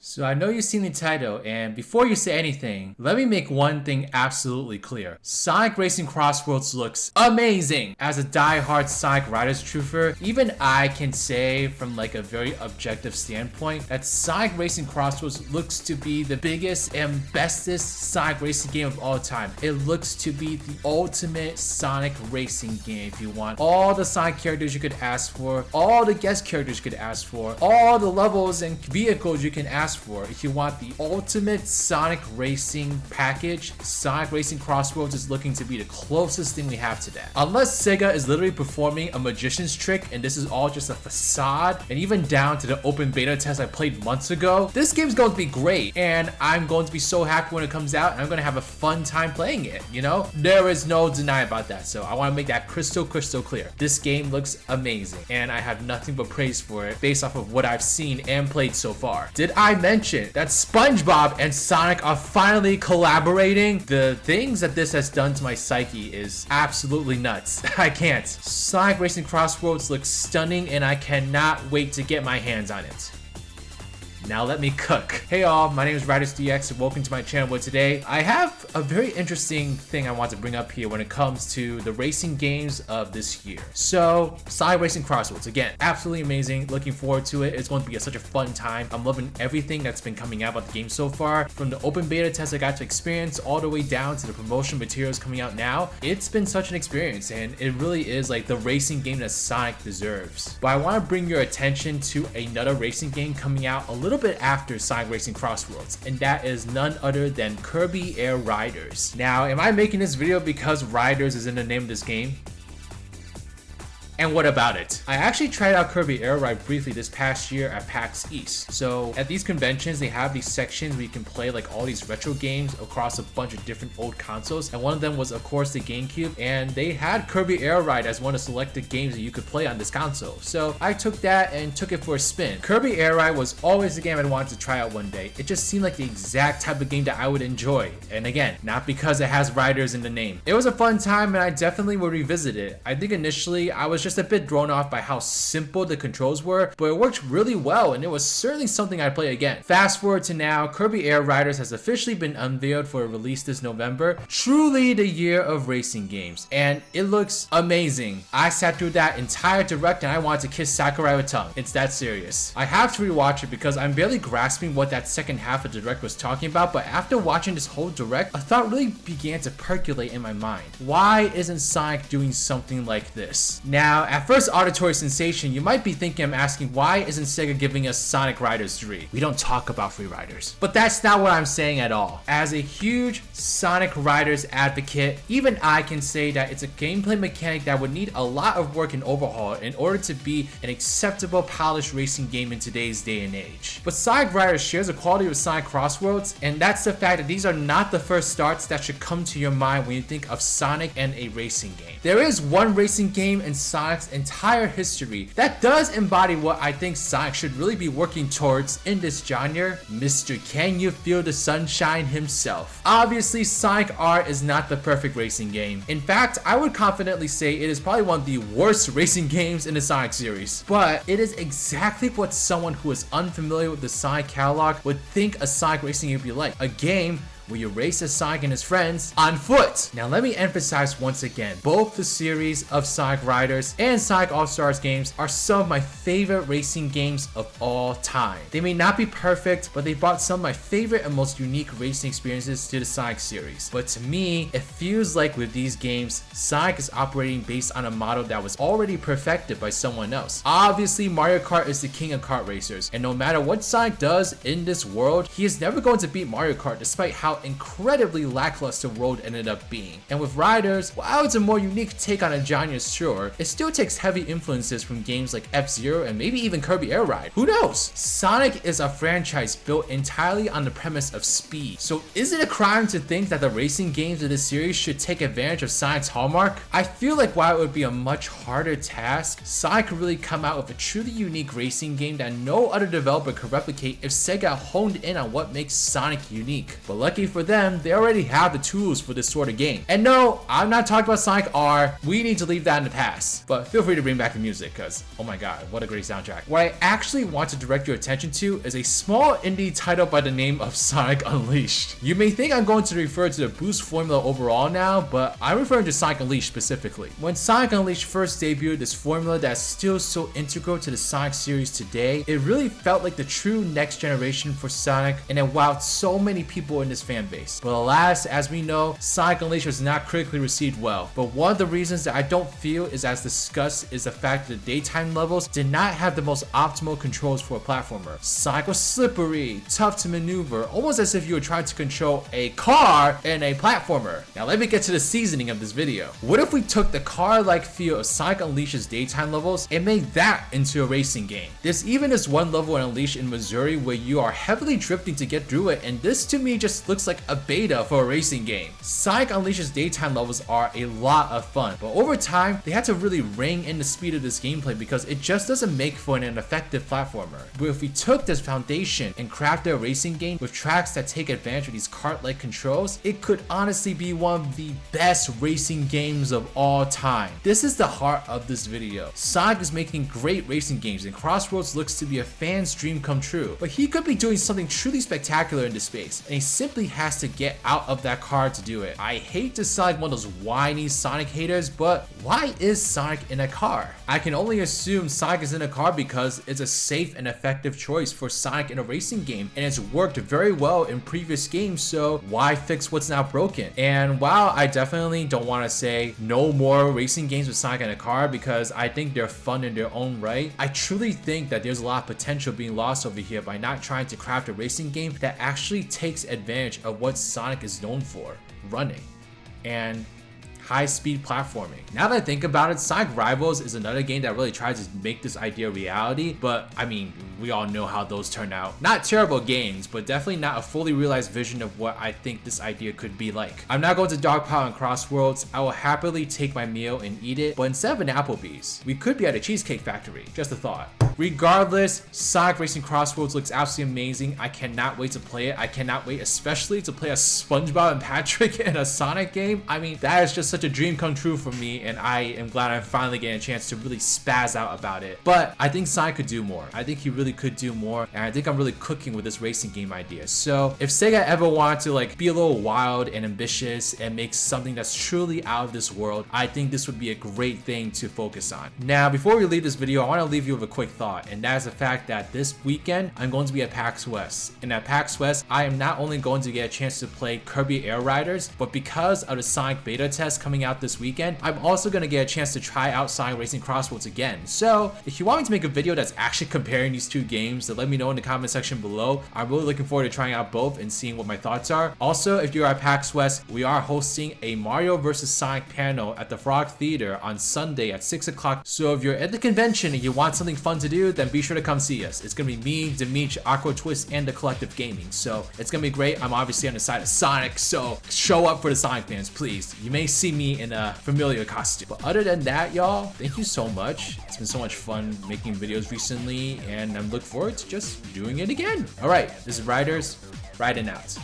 So I know you've seen the title, and before you say anything, let me make one thing absolutely clear. Sonic Racing Crossworlds looks amazing! As a die-hard Sonic Riders truther, even I can say from like a very objective standpoint that Sonic Racing Crossworlds looks to be the biggest and bestest Sonic racing game of all time. It looks to be the ultimate Sonic racing game if you want all the Sonic characters you could ask for, all the guest characters you could ask for, all the levels and vehicles you can ask for. If you want the ultimate Sonic racing package, Sonic Racing Crossworlds is looking to be the closest thing we have to that. Unless Sega is literally performing a magician's trick and this is all just a facade, and even down to the open beta test I played months ago, this game's going to be great and I'm going to be so happy when it comes out and I'm going to have a fun time playing it, you know? There is no denying about that, so I want to make that crystal clear. This game looks amazing and I have nothing but praise for it based off of what I've seen and played so far. Did I mention that SpongeBob and Sonic are finally collaborating? The things that this has done to my psyche is absolutely nuts. I can't. Sonic Racing Crossworlds looks stunning and I cannot wait to get my hands on it. Now let me cook. Hey all, my name is RidersDX and welcome to my channel. But today I have a very interesting thing I want to bring up here when it comes to the racing games of this year. So Sonic Racing Crossworlds, again, absolutely amazing. Looking forward to it. It's going to be such a fun time. I'm loving everything that's been coming out about the game so far. From the open beta test I got to experience all the way down to the promotion materials coming out now. It's been such an experience and it really is like the racing game that Sonic deserves. But I want to bring your attention to another racing game coming out a little bit after Sonic Racing Crossworlds, and that is none other than Kirby Air Riders. Now, am I making this video because Riders is in the name of this game? And what about it? I actually tried out Kirby Air Ride briefly this past year at PAX East. So at these conventions, they have these sections where you can play like all these retro games across a bunch of different old consoles. And one of them was of course the GameCube, and they had Kirby Air Ride as one of the selected games that you could play on this console. So I took that and took it for a spin. Kirby Air Ride was always the game I wanted to try out one day. It just seemed like the exact type of game that I would enjoy. And again, not because it has Riders in the name. It was a fun time and I definitely would revisit it. I think initially I was just a bit thrown off by how simple the controls were, but it worked really well and it was certainly something I'd play again. Fast forward to now, Kirby Air Riders has officially been unveiled for a release this November. Truly the year of racing games, and it looks amazing. I sat through that entire direct and I wanted to kiss Sakurai with tongue. It's that serious. I have to rewatch it because I'm barely grasping what that second half of the direct was talking about, but after watching this whole direct, a thought really began to percolate in my mind. Why isn't Sonic doing something like this? Now, at first auditory sensation, you might be thinking I'm asking, why isn't Sega giving us Sonic Riders 3? We don't talk about free riders. But that's not what I'm saying at all. As a huge Sonic Riders advocate, even I can say that it's a gameplay mechanic that would need a lot of work and overhaul in order to be an acceptable polished racing game in today's day and age. But Sonic Riders shares a quality with Sonic Crossworlds, and that's the fact that these are not the first starts that should come to your mind when you think of Sonic and a racing game. There is one racing game in Sonic's entire history that does embody what I think Sonic should really be working towards in this genre, Mr. Can You Feel the Sunshine himself. Obviously, Sonic R is not the perfect racing game. In fact, I would confidently say it is probably one of the worst racing games in the Sonic series. But it is exactly what someone who is unfamiliar with the Sonic catalog would think a Sonic racing game would be like. A game where you race as Sonic and his friends on foot. Now let me emphasize once again, both the series of Sonic Riders and Sonic All-Stars games are some of my favorite racing games of all time. They may not be perfect, but they brought some of my favorite and most unique racing experiences to the Sonic series. But to me, it feels like with these games, Sonic is operating based on a model that was already perfected by someone else. Obviously, Mario Kart is the king of kart racers, and no matter what Sonic does in this world, he is never going to beat Mario Kart despite how incredibly lackluster world ended up being. And with Riders, while it's a more unique take on a genre, sure, it still takes heavy influences from games like F-Zero and maybe even Kirby Air Ride. Who knows? Sonic is a franchise built entirely on the premise of speed. So is it a crime to think that the racing games of this series should take advantage of Sonic's hallmark? I feel like while it would be a much harder task, Sonic could really come out with a truly unique racing game that no other developer could replicate if Sega honed in on what makes Sonic unique. But lucky lucky for them, they already have the tools for this sort of game. And no, I'm not talking about Sonic R. We need to leave that in the past. But feel free to bring back the music, because oh my god, what a great soundtrack. What I actually want to direct your attention to is a small indie title by the name of Sonic Unleashed. You may think I'm going to refer to the boost formula overall now, but I'm referring to Sonic Unleashed specifically. When Sonic Unleashed first debuted, this formula that's still so integral to the Sonic series today, it really felt like the true next generation for Sonic, and it wowed so many people in this fan base. But alas, as we know, Sonic Unleashed was not critically received well. But one of the reasons that I don't feel is as discussed is the fact that the daytime levels did not have the most optimal controls for a platformer. Sonic was slippery, tough to maneuver, almost as if you were trying to control a car in a platformer. Now let me get to the seasoning of this video. What if we took the car-like feel of Sonic Unleashed's daytime levels and made that into a racing game? There's even this one level in Unleashed in Missouri where you are heavily drifting to get through it, and this to me just looks like a beta for a racing game. Sonic Unleashed's daytime levels are a lot of fun, but over time they had to really rein in the speed of this gameplay because it just doesn't make for an effective platformer. But if we took this foundation and crafted a racing game with tracks that take advantage of these kart-like controls, it could honestly be one of the best racing games of all time. This is the heart of this video. Sonic is making great racing games, and Crossworlds looks to be a fan's dream come true, but he could be doing something truly spectacular in this space, and he simply has to get out of that car to do it. I hate to sound like one of those whiny Sonic haters, but why is Sonic in a car? I can only assume Sonic is in a car because it's a safe and effective choice for Sonic in a racing game, and it's worked very well in previous games, so why fix what's now broken? And while I definitely don't want to say no more racing games with Sonic in a car because I think they're fun in their own right, I truly think that there's a lot of potential being lost over here by not trying to craft a racing game that actually takes advantage of what Sonic is known for, running and high-speed platforming. Now that I think about it, Sonic Rivals is another game that really tries to make this idea a reality, but I mean, we all know how those turn out. Not terrible games, but definitely not a fully realized vision of what I think this idea could be like. I'm not going to dogpile on Crossworlds. I will happily take my meal and eat it, but instead of an Applebee's, we could be at a Cheesecake Factory. Just a thought. Regardless, Sonic Racing Crossworlds looks absolutely amazing. I cannot wait to play it. I cannot wait especially to play as SpongeBob and Patrick in a Sonic game. I mean, that is just such a dream come true for me, and I am glad I'm finally getting a chance to really spaz out about it. But I think Sonic could do more. I think he really could do more, and I think I'm really cooking with this racing game idea. So if Sega ever wanted to like be a little wild and ambitious and make something that's truly out of this world, I think this would be a great thing to focus on. Now, before we leave this video, I want to leave you with a quick thought, and that is the fact that this weekend I'm going to be at PAX West. And at PAX West, I am not only going to get a chance to play Kirby Air Riders, but because of the Sonic beta test coming out this weekend, I'm also going to get a chance to try out Sonic Racing Crossworlds again. So if you want me to make a video that's actually comparing these two games, then let me know in the comment section below. I'm really looking forward to trying out both and seeing what my thoughts are. Also, if you're at PAX West, we are hosting a Mario vs. Sonic panel at the Frog Theater on Sunday at 6 o'clock. So if you're at the convention and you want something fun to do, then be sure to come see us. It's going to be me, Demeech, Aqua Twist, and the Collective Gaming. So it's going to be great. I'm obviously on the side of Sonic, so show up for the Sonic fans, please. You may see me in a familiar costume. But other than that, y'all, thank you so much. It's been so much fun making videos recently, and I'm looking forward to just doing it again. All right, this is Riders, riding out.